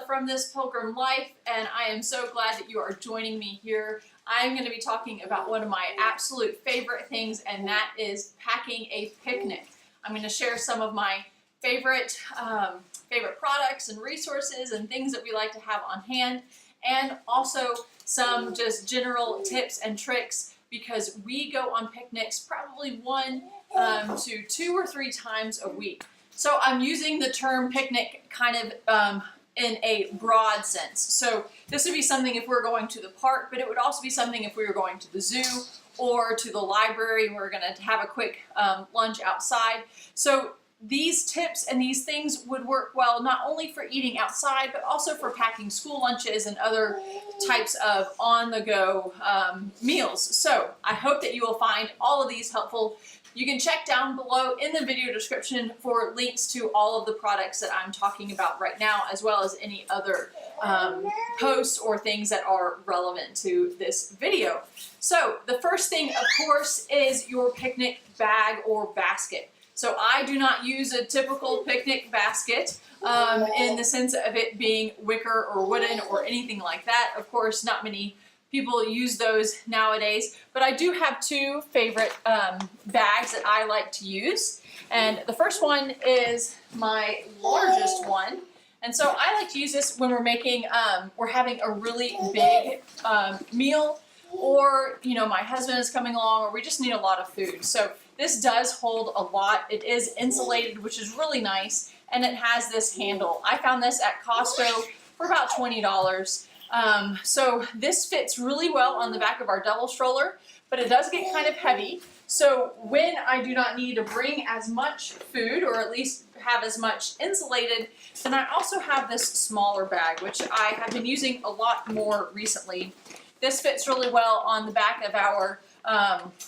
from This Pilgrim Life, and I am so glad that you are joining me here. I'm going to be talking about one of my absolute favorite things, and that is packing a picnic. I'm going to share some of my favorite products and resources and things that we like to have on hand, and also some just general tips and tricks, because we go on picnics probably one to 2 or 3 times a week. So I'm using the term picnic kind of in a broad sense. So this would be something if we're going to the park, but it would also be something if we were going to the zoo or to the library and we're going to have a quick lunch outside. So these tips and these things would work well not only for eating outside, but also for packing school lunches and other types of on-the-go meals. So I hope that you will find all of these helpful. You can check down below in the video description for links to all of the products that I'm talking about right now, as well as any other posts or things that are relevant to this video. So the first thing, of course, is your picnic bag or basket. So I do not use a typical picnic basket in the sense of it being wicker or wooden or anything like that. Of course, not many people use those nowadays, but I do have 2 favorite bags that I like to use. And the first one is my largest one. And so I like to use this when we're making, we're having a really big meal, or, you know, my husband is coming along, or we just need a lot of food. So this does hold a lot. It is insulated, which is really nice, and it has this handle. I found this at Costco for about $20. So this fits really well on the back of our double stroller, but it does get kind of heavy. So when I do not need to bring as much food, or at least have as much insulated, then I also have this smaller bag, which I have been using a lot more recently. This fits really well on the back of our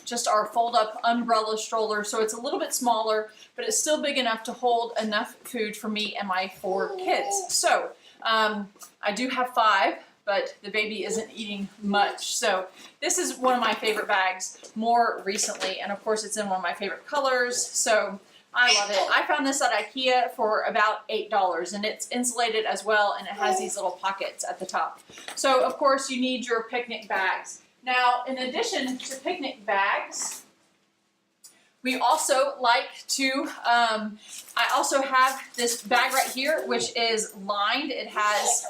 just our fold-up umbrella stroller, so it's a little bit smaller, but it's still big enough to hold enough food for me and my 4 kids. So I do have 5, but the baby isn't eating much. So this is one of my favorite bags more recently, and of course it's in one of my favorite colors, so I love it. I found this at IKEA for about $8, and it's insulated as well, and it has these little pockets at the top. So of course you need your picnic bags. Now, in addition to picnic bags, we also like to, I also have this bag right here, which is lined. It has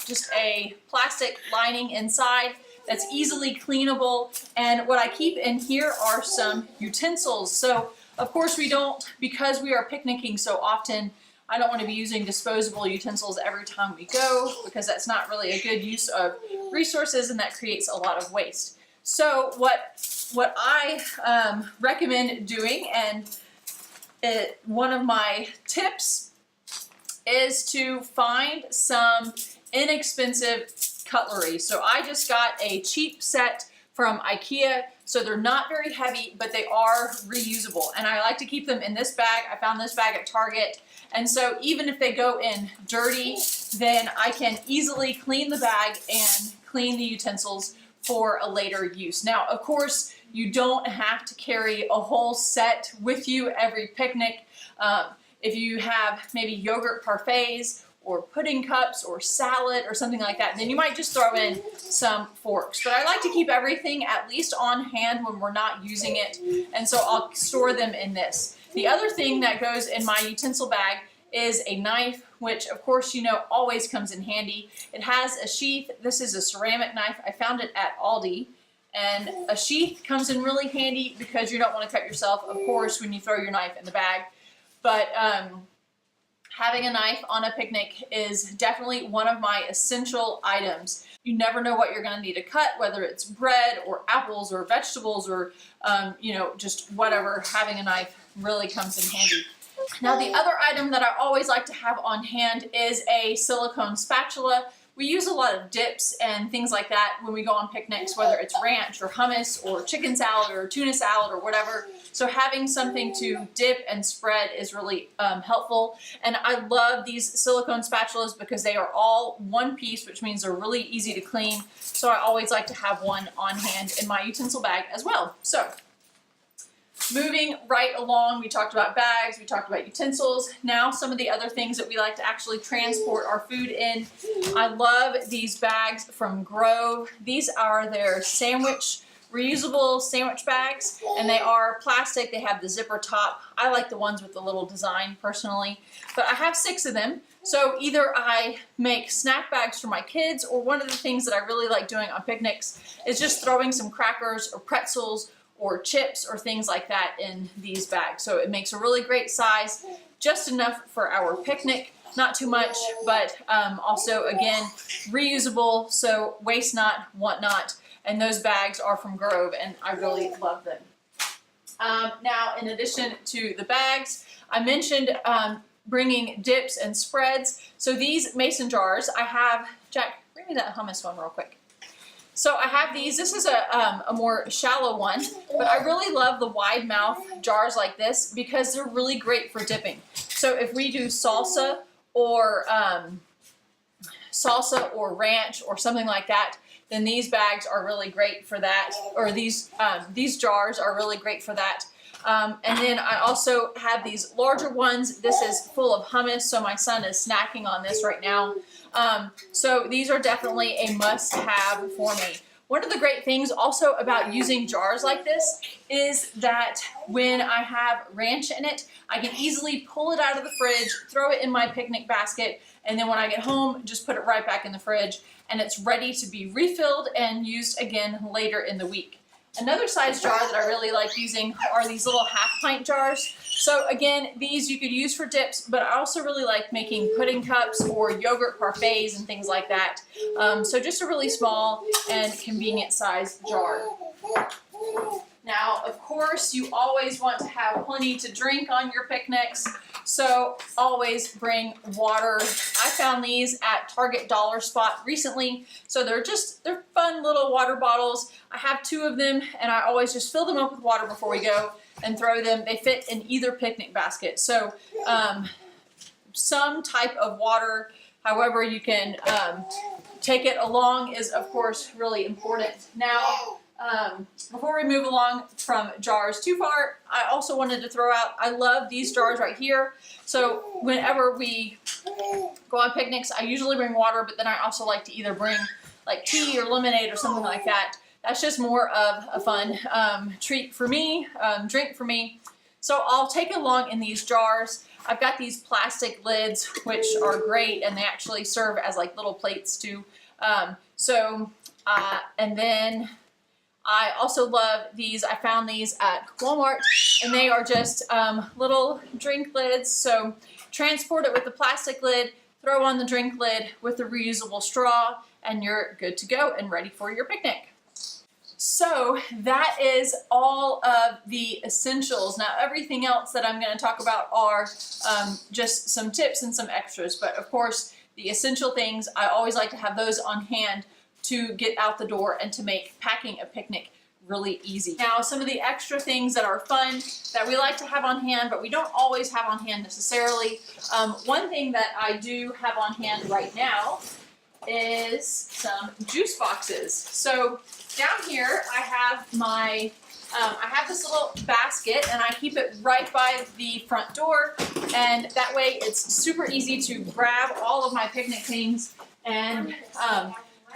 just a plastic lining inside that's easily cleanable. And what I keep in here are some utensils. So, of course, we don't, because we are picnicking so often, I don't want to be using disposable utensils every time we go, because that's not really a good use of resources, and that creates a lot of waste. So what I recommend doing, and one of my tips, is to find some inexpensive cutlery. So I just got a cheap set from IKEA. So they're not very heavy, but they are reusable. And I like to keep them in this bag. I found this bag at Target. And so even if they go in dirty, then I can easily clean the bag and clean the utensils for a later use. Now, of course, you don't have to carry a whole set with you every picnic. If you have maybe yogurt parfaits or pudding cups or salad or something like that, then you might just throw in some forks. But I like to keep everything at least on hand when we're not using it, and so I'll store them in this. The other thing that goes in my utensil bag is a knife, which of course you know always comes in handy. It has a sheath. This is a ceramic knife. I found it at Aldi, and a sheath comes in really handy because you don't want to cut yourself, of course, when you throw your knife in the bag. But having a knife on a picnic is definitely one of my essential items. You never know what you're going to need to cut, whether it's bread or apples or vegetables or, you know, just whatever. Having a knife really comes in handy. Now, the other item that I always like to have on hand is a silicone spatula. We use a lot of dips and things like that when we go on picnics, whether it's ranch or hummus or chicken salad or tuna salad or whatever. So having something to dip and spread is really helpful. And I love these silicone spatulas because they are all one piece, which means they're really easy to clean. So I always like to have one on hand in my utensil bag as well. So Moving right along, we talked about bags, we talked about utensils. Now some of the other things that we like to actually transport our food in. I love these bags from Grove. These are their reusable sandwich bags, and they are plastic. They have the zipper top. I like the ones with the little design personally, but I have 6 of them. So either I make snack bags for my kids, or one of the things that I really like doing on picnics is just throwing some crackers or pretzels or chips or things like that in these bags. So it makes a really great size, just enough for our picnic, not too much, but also again, reusable, so waste not, want not. And those bags are from Grove, and I really love them. Now, in addition to the bags, I mentioned bringing dips and spreads. So these mason jars, I have, Jack, bring me that hummus one real quick. So I have these. This is a more shallow one, but I really love the wide mouth jars like this because they're really great for dipping. So if we do salsa or ranch or something like that, then these bags are really great for that, or these jars are really great for that. And then I also have these larger ones. This is full of hummus, so my son is snacking on this right now. So these are definitely a must-have for me. One of the great things also about using jars like this is that when I have ranch in it, I can easily pull it out of the fridge, throw it in my picnic basket, and then when I get home, just put it right back in the fridge, and it's ready to be refilled and used again later in the week. Another size jar that I really like using are these little half-pint jars. So again, these you could use for dips, but I also really like making pudding cups or yogurt parfaits and things like that. So just a really small and convenient sized jar. Now, of course, you always want to have plenty to drink on your picnics, so always bring water. I found these at Target Dollar Spot recently, so they're fun little water bottles. I have 2 of them, and I always just fill them up with water before we go and throw them. They fit in either picnic basket, so some type of water, however you can take it along, is of course really important. Now, before we move along from jars too far, I also wanted to throw out, I love these jars right here. So whenever we go on picnics, I usually bring water, but then I also like to either bring like tea or lemonade or something like that. That's just more of a fun treat for me, drink for me. So I'll take it along in these jars. I've got these plastic lids, which are great, and they actually serve as like little plates too. And then I also love these. I found these at Walmart, and they are just little drink lids. So transport it with the plastic lid, throw on the drink lid with the reusable straw, and you're good to go and ready for your picnic. So that is all of the essentials. Now, everything else that I'm going to talk about are just some tips and some extras. But of course, the essential things, I always like to have those on hand to get out the door and to make packing a picnic really easy. Now, some of the extra things that are fun that we like to have on hand, but we don't always have on hand necessarily. One thing that I do have on hand right now is some juice boxes. So down here I have my I have this little basket, and I keep it right by the front door, and that way it's super easy to grab all of my picnic things and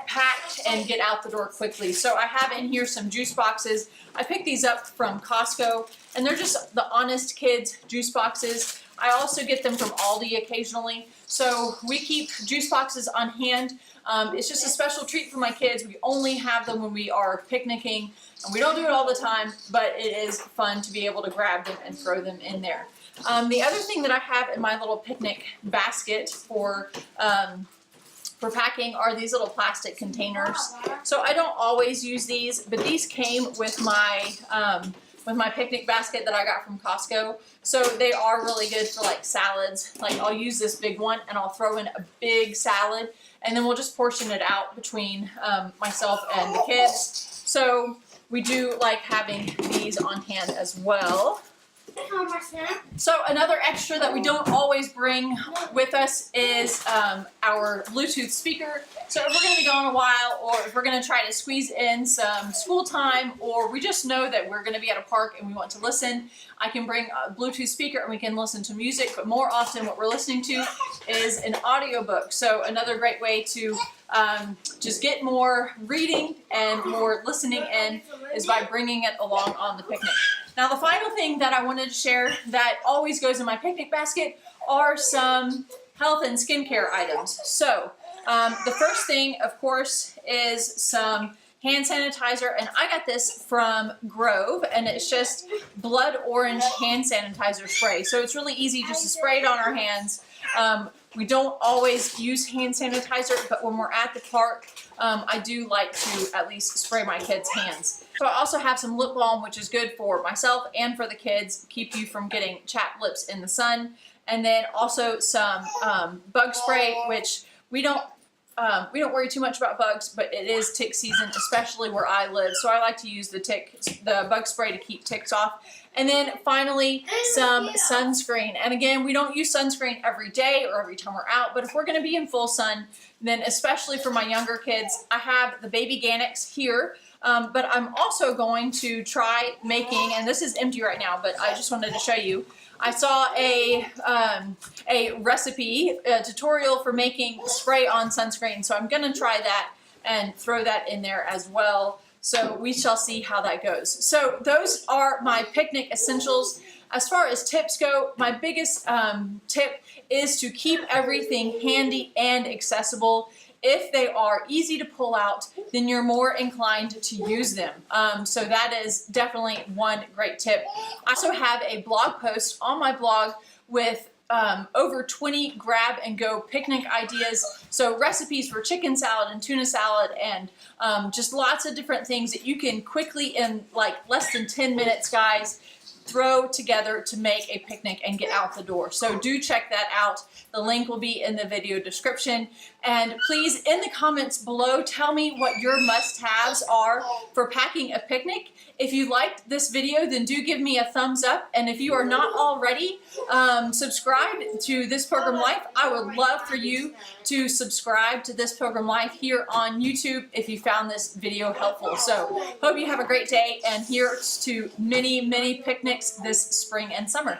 pack and get out the door quickly. So I have in here some juice boxes. I picked these up from Costco, and they're just the Honest Kids juice boxes. I also get them from Aldi occasionally. So we keep juice boxes on hand. It's just a special treat for my kids. We only have them when we are picnicking, and we don't do it all the time, but it is fun to be able to grab them and throw them in there. The other thing that I have in my little picnic basket for packing are these little plastic containers. So I don't always use these, but these came with my picnic basket that I got from Costco. So they are really good for like salads. Like I'll use this big one and I'll throw in a big salad, and then we'll just portion it out between myself and the kids. So we do like having these on hand as well. So another extra that we don't always bring with us is our Bluetooth speaker. So if we're going to be gone a while, or if we're going to try to squeeze in some school time, or we just know that we're going to be at a park and we want to listen, I can bring a Bluetooth speaker and we can listen to music. But more often what we're listening to is an audiobook. So another great way to just get more reading and more listening in is by bringing it along on the picnic. Now the final thing that I wanted to share that always goes in my picnic basket are some health and skincare items. So the first thing, of course, is some hand sanitizer, and I got this from Grove, and it's just blood orange hand sanitizer spray. So it's really easy just to spray it on our hands. We don't always use hand sanitizer, but when we're at the park, I do like to at least spray my kids' hands. So I also have some lip balm, which is good for myself and for the kids, keep you from getting chapped lips in the sun. And then also some bug spray, which we don't worry too much about bugs, but it is tick season, especially where I live. So I like to use the bug spray to keep ticks off. And then finally, some sunscreen. And again, we don't use sunscreen every day or every time we're out, but if we're going to be in full sun, then especially for my younger kids, I have the Baby Ganix here. But I'm also going to try making, and this is empty right now, but I just wanted to show you. I saw a recipe, a tutorial for making spray-on sunscreen, so I'm going to try that and throw that in there as well. So we shall see how that goes. So those are my picnic essentials. As far as tips go, my biggest tip is to keep everything handy and accessible. If they are easy to pull out, then you're more inclined to use them. So that is definitely one great tip. I also have a blog post on my blog with over 20 grab and go picnic ideas. So recipes for chicken salad and tuna salad and just lots of different things that you can quickly, in like less than 10 minutes, guys, throw together to make a picnic and get out the door. So do check that out. The link will be in the video description. And please, in the comments below, tell me what your must-haves are for packing a picnic. If you liked this video, then do give me a thumbs up. And if you are not already subscribed to This Pilgrim Life, I would love for you to subscribe to This Pilgrim Life here on YouTube if you found this video helpful. So hope you have a great day, and here's to many, many picnics this spring and summer.